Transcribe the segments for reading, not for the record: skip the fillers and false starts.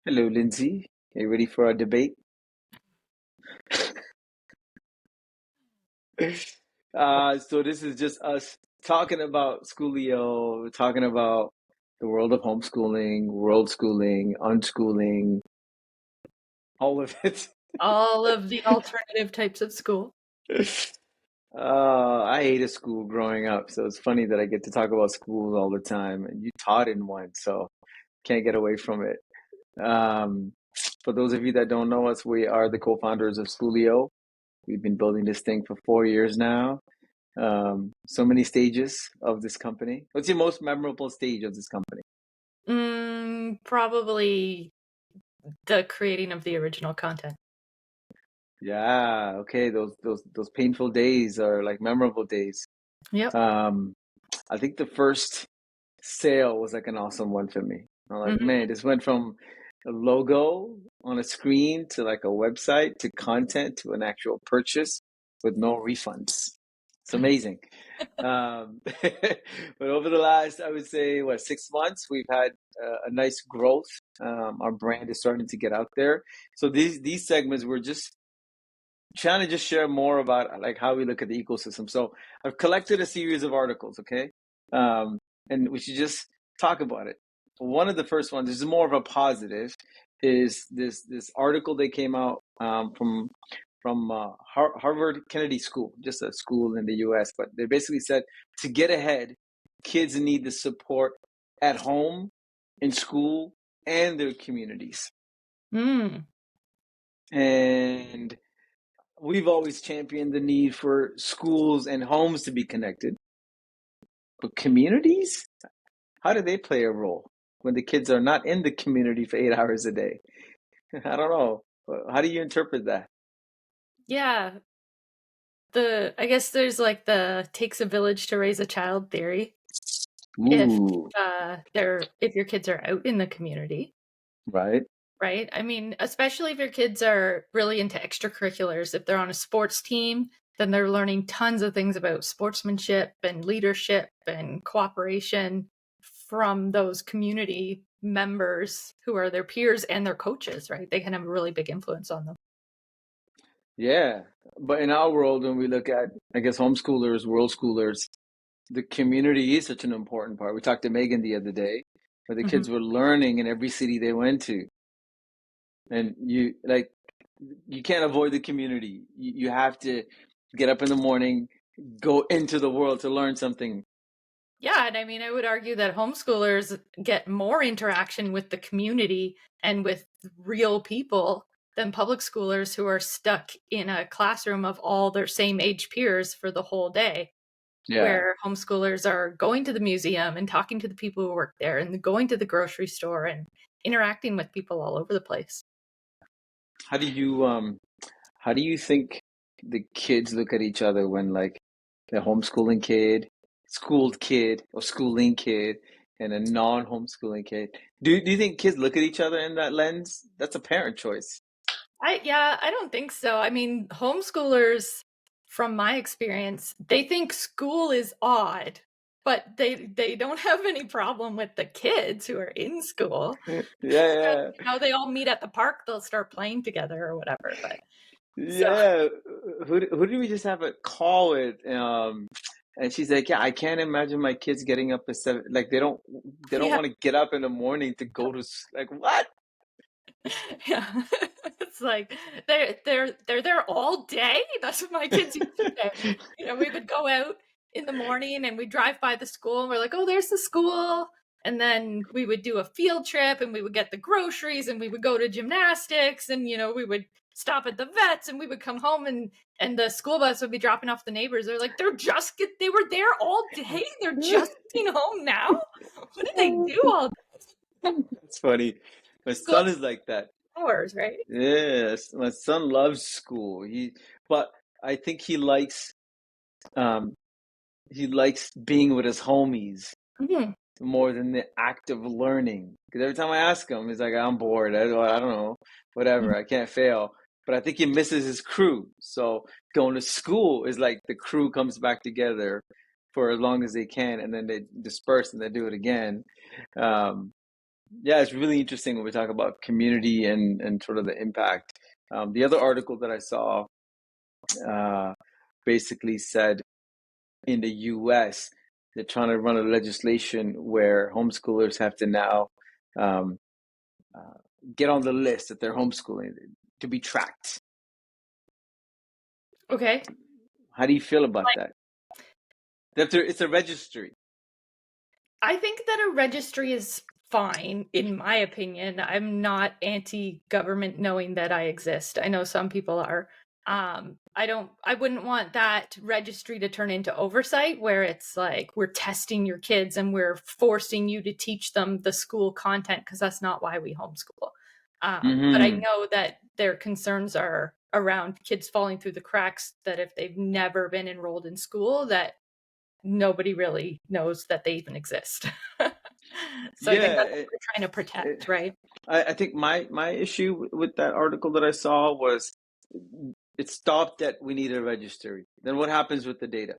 Hello, Lindsay. Are you ready for our debate? So this is just us talking about Schoolio, talking about the world of homeschooling, world schooling, unschooling, all of it. All of the alternative types of school. I hated school growing up, so it's funny that I get to talk about schools all the time. And you taught in one, so can't get away from it. Um, for those of you that don't know us, we are the co-founders of Schoolio. We've been building this thing for 4 years now. So many stages of this company. What's your most memorable stage of this company? Probably the creating of the original content. Yeah, okay, those painful days are like memorable days. Yep. Um, I think the first sale was like an awesome one for me. I'm like, hmm man, this went from a logo on a screen to like a website to content to an actual purchase with no refunds. It's amazing. But over the last, I would say, what, 6 months, we've had a nice growth. Our brand is starting to get out there. So these segments, we're just trying to just share more about like how we look at the ecosystem. So I've collected a series of articles, okay, and we should just talk about it. One of the first ones, this is more of a positive, is this article that came out from Harvard Kennedy School, just a school in the U.S. But they basically said to get ahead, kids need the support at home, in school, and their communities. Mm. And we've always championed the need for schools and homes to be connected, but communities, how do they play a role when the kids are not in the community for 8 hours a day? I don't know. How do you interpret that? Yeah. I guess there's like the takes a village to raise a child theory. If Ooh, if your kids are out in the community, right? right? I mean, especially if your kids are really into extracurriculars, if they're on a sports team, then they're learning tons of things about sportsmanship and leadership and cooperation from those community members who are their peers and their coaches, right? They can have a really big influence on them. Yeah. But in our world, when we look at, I guess, homeschoolers, world schoolers, the community is such an important part. We talked to Megan the other day, where the hmm kids were learning in every city they went to. And you can't avoid the community. You have to get up in the morning, go into the world to learn something. Yeah, and I mean, I would argue that homeschoolers get more interaction with the community and with real people than public schoolers who are stuck in a classroom of all their same age peers for the whole day. Yeah. Where homeschoolers are going to the museum and talking to the people who work there and going to the grocery store and interacting with people all over the place. How do you how do you think the kids look at each other when like the homeschooling kid, schooled kid, or schooling kid, and a non-homeschooling kid? Do you think kids look at each other in that lens? That's a parent choice. I don't think so. I mean, homeschoolers, from my experience, they think school is odd, but they don't have any problem with the kids who are in school. Yeah, yeah. They all meet at the park, they'll start playing together or whatever. But so Yeah, who did we just have a call with? And she's like, "Yeah, I can't imagine my kids getting up at 7. Like they don't yeah, want to get up in the morning to go to like what? yeah. It's like they're there all day. That's what my kids used to say. We would go out in the morning and we'd drive by the school and we're like, oh, there's the school. And then we would do a field trip and we would get the groceries and we would go to gymnastics and we would stop at the vets and we would come home and the school bus would be dropping off the neighbors. They're like, they were there all day. They're just getting home now. What did they do all It's funny. My school son is like that. hours, right? Yes, my son loves school. But I think um, he likes being with his homies Mhm. more than the act of learning. Because every time I ask him, he's like, I'm bored. I don't know, whatever. I can't fail. But I think he misses his crew. So going to school is like the crew comes back together for as long as they can, and then they disperse and they do it again. Um, Yeah, it's really interesting when we talk about community and sort of the impact. The other article that I saw uh, basically said in the US, they're trying to run a legislation where homeschoolers have to now um, uh, get on the list that they're homeschooling to be tracked. Okay. How do you feel about that? It's a registry. I think that a registry is fine, in my opinion. I'm not anti-government knowing that I exist. I know some people are. I wouldn't want that registry to turn into oversight where it's like we're testing your kids and we're forcing you to teach them the school content because that's not why we homeschool. But I Hmm. know that their concerns are around kids falling through the cracks, that if they've never been enrolled in school, that nobody really knows that they even exist. So I think Yeah, that's what we're trying to it, protect, right? I think my issue with that article that I saw was it stopped at we need a registry. Then what happens with the data?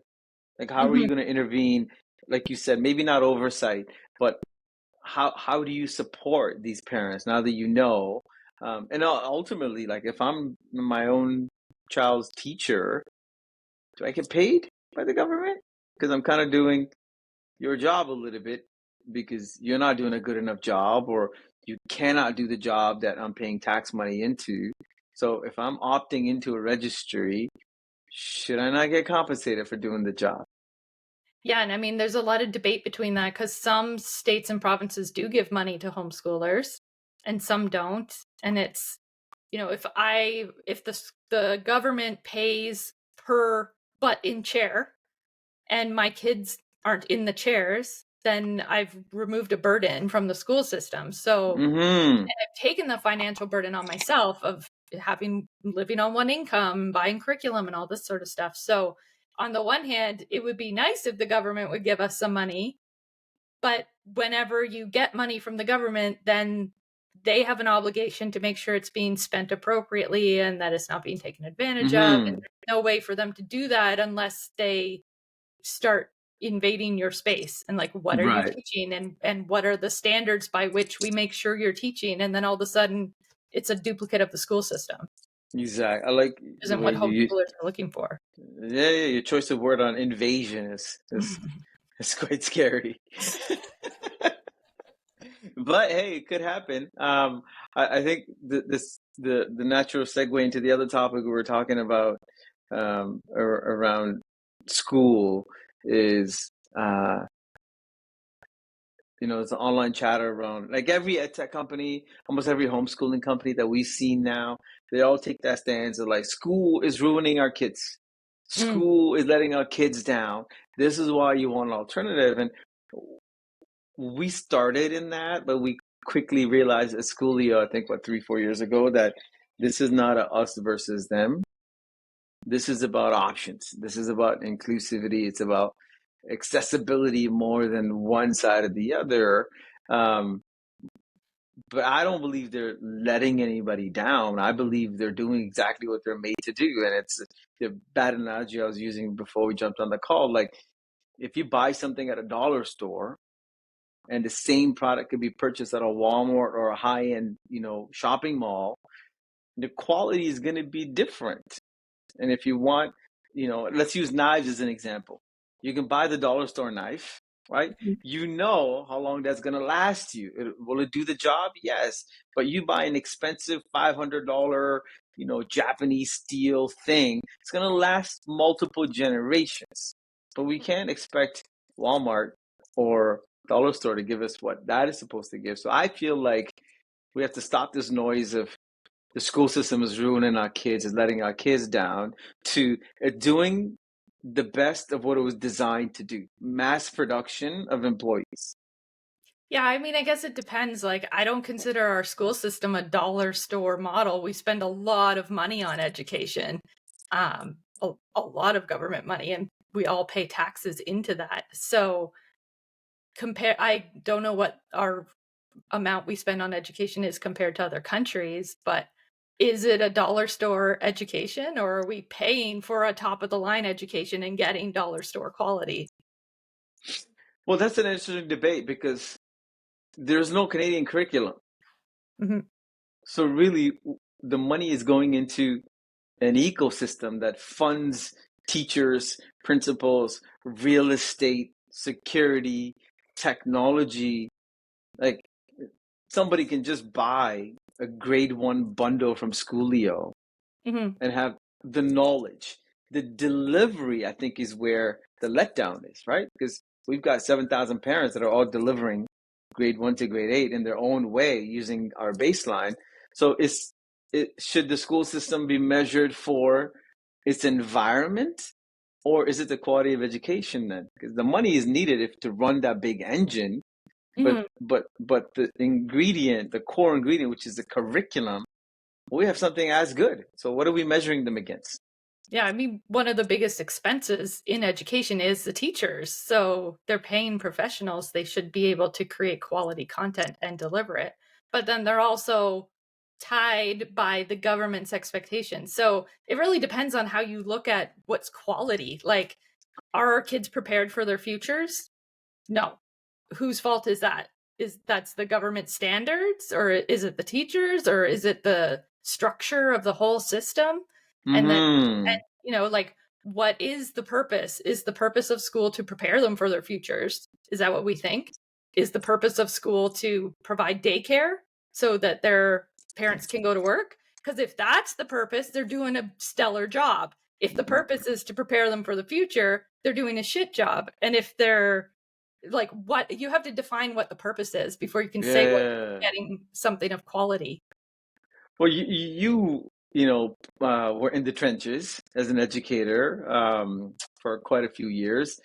Like, how are Mhm. you going to intervene? Like you said, maybe not oversight, but how do you support these parents now that you know? And ultimately, like if I'm my own child's teacher, do I get paid by the government? Because I'm kind of doing your job a little bit because you're not doing a good enough job, or you cannot do the job that I'm paying tax money into. So if I'm opting into a registry, should I not get compensated for doing the job? Yeah, and I mean, there's a lot of debate between that because some states and provinces do give money to homeschoolers and some don't. And it's, if the government pays per butt in chair and my kids aren't in the chairs, then I've removed a burden from the school system. So Mm-hmm. I've taken the financial burden on myself of living on one income, buying curriculum and all this sort of stuff. So on the one hand, it would be nice if the government would give us some money, but whenever you get money from the government, then they have an obligation to make sure it's being spent appropriately and that it's not being taken advantage of. And Mm-hmm. there's no way for them to do that unless they start invading your space and like what are you Right. teaching and what are the standards by which we make sure you're teaching, and then all of a sudden it's a duplicate of the school system. Exactly. I like the Isn't way what you, homeschoolers are looking for. yeah, yeah, your choice of word on invasion is quite scary. But hey, it could happen. I think the natural segue into the other topic we were talking about around school is it's an online chatter around like every ed tech company, almost every homeschooling company that we've seen now, they all take that stance of like school is ruining our kids. Mm. School is letting our kids down. This is why you want an alternative. And we started in that, but we quickly realized at Schoolio, I think, what, 3, 4 years ago, that this is not a us versus them. This is about options. This is about inclusivity. It's about accessibility more than one side or the other. Um, but I don't believe they're letting anybody down. I believe they're doing exactly what they're made to do. And it's the bad analogy I was using before we jumped on the call. Like, if you buy something at a dollar store, and the same product could be purchased at a Walmart or a high-end, shopping mall, the quality is going to be different. And if you want, let's use knives as an example. You can buy the dollar store knife, right? You know how long that's going to last you. Will it do the job? Yes. But you buy an expensive $500, Japanese steel thing, it's going to last multiple generations. But we can't expect Walmart or dollar store to give us what that is supposed to give. So I feel like we have to stop this noise of the school system is ruining our kids, is letting our kids down, to doing the best of what it was designed to do, mass production of employees. Yeah, I mean, I guess it depends. Like, I don't consider our school system a dollar store model. We spend a lot of money on education, a lot of government money, and we all pay taxes into that. So I don't know what our amount we spend on education is compared to other countries, but is it a dollar store education, or are we paying for a top of the line education and getting dollar store quality? Well, that's an interesting debate because there's no Canadian curriculum. Mhm. So really, the money is going into an ecosystem that funds teachers, principals, real estate, security, technology. Like somebody can just buy a grade one bundle from Schoolio Mhm. and have the knowledge. The delivery, I think, is where the letdown is, right? Because we've got 7,000 parents that are all delivering grade one to grade eight in their own way using our baseline. So should the school system be measured for its environment, or is it the quality of education then? Because the money is needed if to run that big engine, but Mhm. the ingredient, the core ingredient, which is the curriculum, we have something as good. So what are we measuring them against? Yeah, I mean, one of the biggest expenses in education is the teachers. So they're paying professionals. They should be able to create quality content and deliver it. But then they're also tied by the government's expectations. So it really depends on how you look at what's quality. Like, are our kids prepared for their futures? No. Whose fault is that? Is that's the government standards, or is it the teachers, or is it the structure of the whole system? And then, Mm-hmm. like, what is the purpose? Is the purpose of school to prepare them for their futures? Is that what we think? Is the purpose of school to provide daycare so that their parents can go to work? Because if that's the purpose, they're doing a stellar job. If the purpose is to prepare them for the future, they're doing a shit job. And if they're like, what you have to define what the purpose is before you can say what Yeah. you're getting something of quality. Well, were in the trenches as an educator for quite a few years.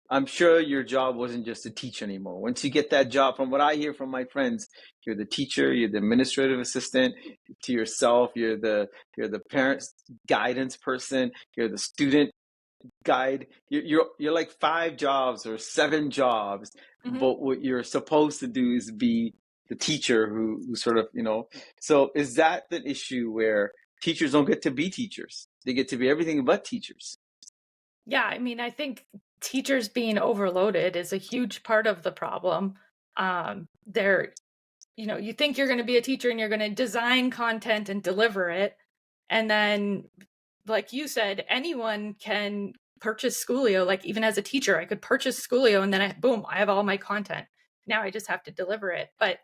I'm sure your job wasn't just to teach anymore. Once you get that job, from what I hear from my friends, you're the teacher, you're the administrative assistant to yourself, you're the parents guidance person, you're the student guide. You're like five jobs or seven jobs, Mhm. but what you're supposed to do is be the teacher who sort of So is that the issue where teachers don't get to be teachers? They get to be everything but teachers. Yeah, I mean, I think teachers being overloaded is a huge part of the problem. They're, you think you're going to be a teacher and you're going to design content and deliver it. And then, like you said, anyone can purchase Schoolio. Like, even as a teacher, I could purchase Schoolio and then boom, I have all my content. Now I just have to deliver it. But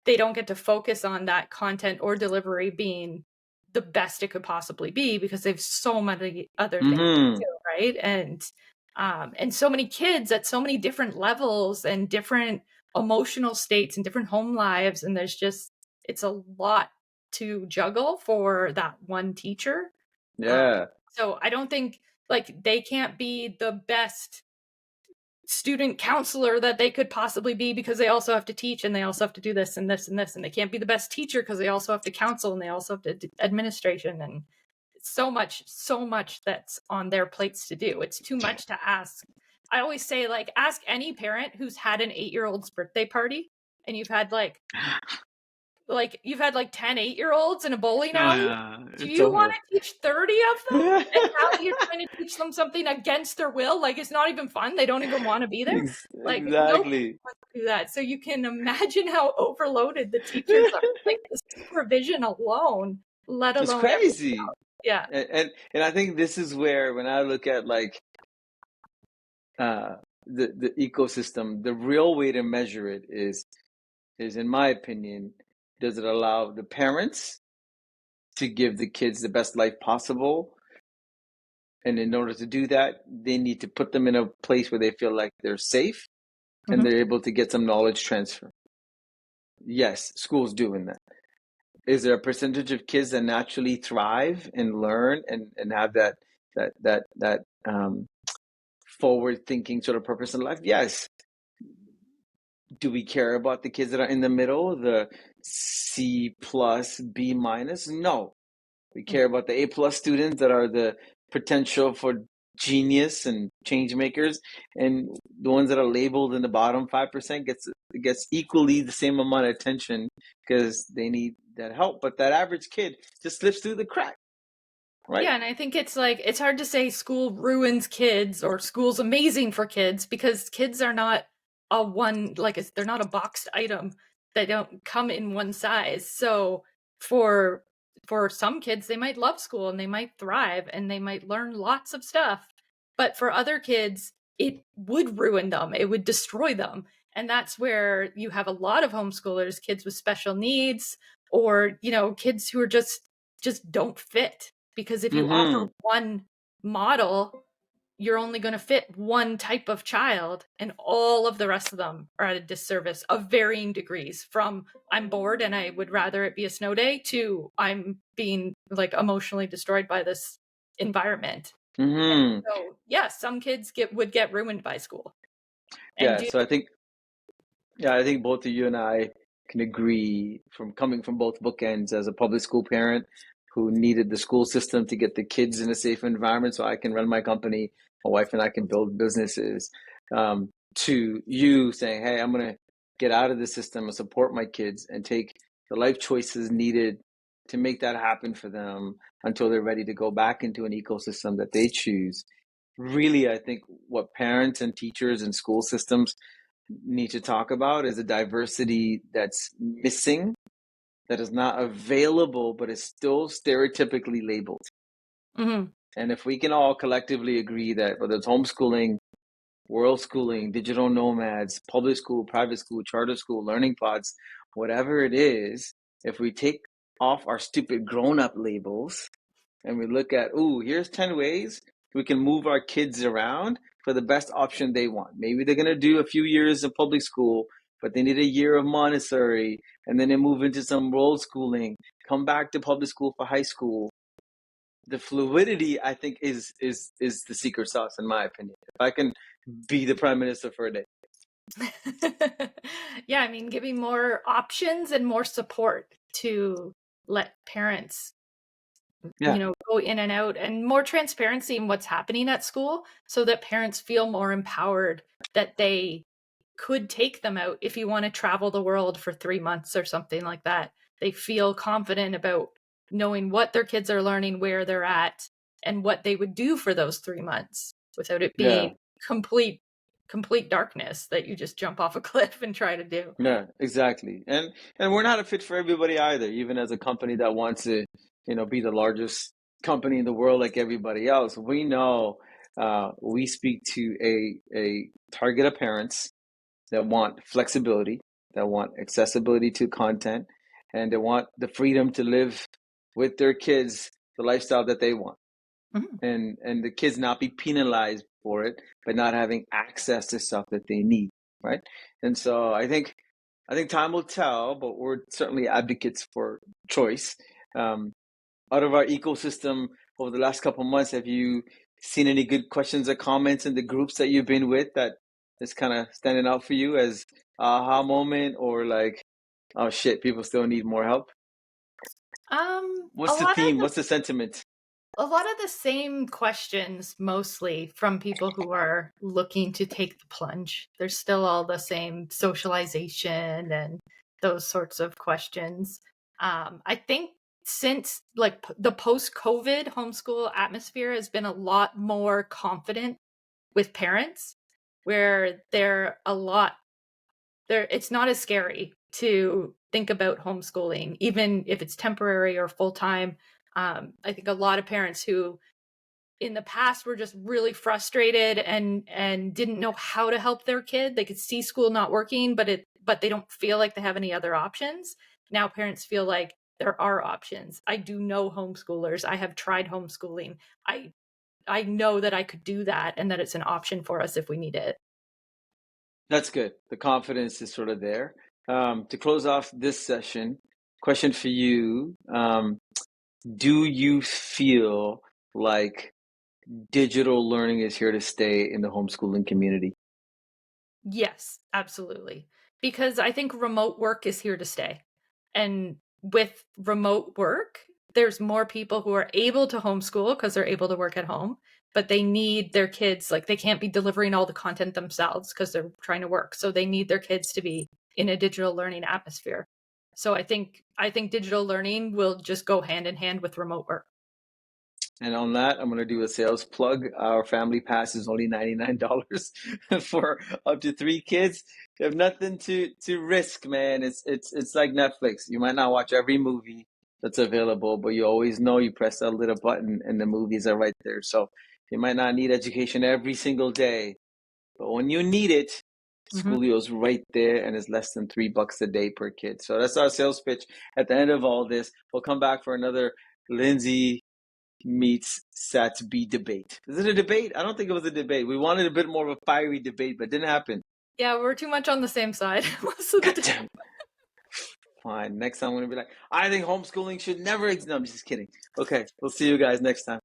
they don't get to focus on that content or delivery being the best it could possibly be because they have so many other things to Mm-hmm. do, right? And so many kids at so many different levels and different emotional states and different home lives, and it's a lot to juggle for that one teacher. um, Yeah. so I don't think, like, they can't be the best student counselor that they could possibly be because they also have to teach and they also have to do this and this and this, and they can't be the best teacher because they also have to counsel and they also have to do administration, and so much that's on their plates to do. It's too much to ask. I always say, like, ask any parent who's had an 8-year-old's birthday party and you've had like 10 8-year-olds in a bowling alley. Do It's you want over. to teach 30 of them? And now you're trying to teach them something against their will? Like, it's not even fun. They don't even want to be there. Like, nobody Exactly. wants to do that. So you can imagine how overloaded the teachers are. Like, the supervision alone, let It's alone everything crazy. else. Yeah. And I think this is where when I look at like uh the ecosystem, the real way to measure it is in my opinion, does it allow the parents to give the kids the best life possible? And in order to do that, they need to put them in a place where they feel like they're safe and Mhm. they're able to get some knowledge transfer. Yes, school's doing that. Is there a percentage of kids that naturally thrive and learn and have that forward thinking sort of purpose in life? Yes. Do we care about the kids that are in the middle, the C plus, B minus? No. We care about the A plus students that are the potential for genius and change makers, and the ones that are labeled in the bottom 5% gets equally the same amount of attention because they need that help. But that average kid just slips through the crack, right? Yeah, and I think it's like, it's hard to say school ruins kids or school's amazing for kids because kids are not a one, like they're not a boxed item. They don't come in one size. So for some kids, they might love school and they might thrive and they might learn lots of stuff. But for other kids, it would ruin them. It would destroy them. And that's where you have a lot of homeschoolers, kids with special needs, or, kids who are just don't fit. Because if you offer Mm-hmm. one model, you're only going to fit one type of child, and all of the rest of them are at a disservice of varying degrees, from I'm bored and I would rather it be a snow day to I'm being like emotionally destroyed by this environment. And Mm-hmm. so yeah, some kids would get ruined by school and Yeah. do. So I think, yeah, I think both of you and I can agree, from coming from both bookends, as a public school parent who needed the school system to get the kids in a safe environment so I can run my company, my wife and I can build businesses, to you saying, hey, I'm going to get out of the system and support my kids and take the life choices needed to make that happen for them until they're ready to go back into an ecosystem that they choose. Really, I think what parents and teachers and school systems need to talk about is a diversity that's missing, that is not available, but is still stereotypically labeled. Mhm. And if we can all collectively agree that whether it's homeschooling, world schooling, digital nomads, public school, private school, charter school, learning pods, whatever it is, if we take off our stupid grown up labels and we look at, ooh, here's 10 ways we can move our kids around for the best option they want. Maybe they're going to do a few years of public school, but they need a year of Montessori, and then they move into some world schooling, come back to public school for high school. The fluidity, I think, is the secret sauce, in my opinion. If I can be the prime minister for a day. Yeah, I mean, giving more options and more support to let parents, Yeah, go in and out, and more transparency in what's happening at school so that parents feel more empowered that they could take them out if you want to travel the world for 3 months or something like that. They feel confident about knowing what their kids are learning, where they're at, and what they would do for those 3 months without it yeah. being complete darkness that you just jump off a cliff and try to do. Yeah, exactly. And we're not a fit for everybody either, even as a company that wants to, be the largest company in the world like everybody else. We know we speak to a target of parents that want flexibility, that want accessibility to content, and they want the freedom to live with their kids the lifestyle that they want. Mhm. And the kids not be penalized for it, but not having access to stuff that they need, right? And so I think time will tell, but we're certainly advocates for choice. Um, Out of our ecosystem over the last couple of months, have you seen any good questions or comments in the groups that you've been with that is kind of standing out for you as aha moment, or like, oh shit, people still need more help? A What's the lot of theme? the What's the sentiment? a lot of the same questions, mostly from people who are looking to take the plunge. There's still all the same socialization and those sorts of questions. I think since like the post-COVID homeschool atmosphere has been a lot more confident with parents, where it's not as scary to think about homeschooling, even if it's temporary or full time. I think a lot of parents who in the past were just really frustrated and didn't know how to help their kid. They could see school not working, but they don't feel like they have any other options. Now parents feel like there are options. I do know homeschoolers. I have tried homeschooling. I know that I could do that and that it's an option for us if we need it. That's good. The confidence is sort of there. To close off this session, question for you. Do you feel like digital learning is here to stay in the homeschooling community? Yes, absolutely. Because I think remote work is here to stay. And with remote work, there's more people who are able to homeschool because they're able to work at home, but they need their kids, like they can't be delivering all the content themselves because they're trying to work. So they need their kids to be in a digital learning atmosphere. So I think digital learning will just go hand in hand with remote work. And on that, I'm going to do a sales plug. Our family pass is only $99 for up to 3 kids. You have nothing to risk, man. It's like Netflix. You might not watch every movie that's available, but you always know you press that little button and the movies are right there. So you might not need education every single day, but when you need it, Hmm. Schoolio's right there, and it's less than $3 a day per kid. So that's our sales pitch. At the end of all this, we'll come back for another Lindsay meets Sats B debate. Is it a debate? I don't think it was a debate. We wanted a bit more of a fiery debate, but it didn't happen. Yeah, we're too much on the same side most of the God time. damn it. Fine. Next time I'm going to be like, I think homeschooling should never exist. No, I'm just kidding. Okay, we'll see you guys next time.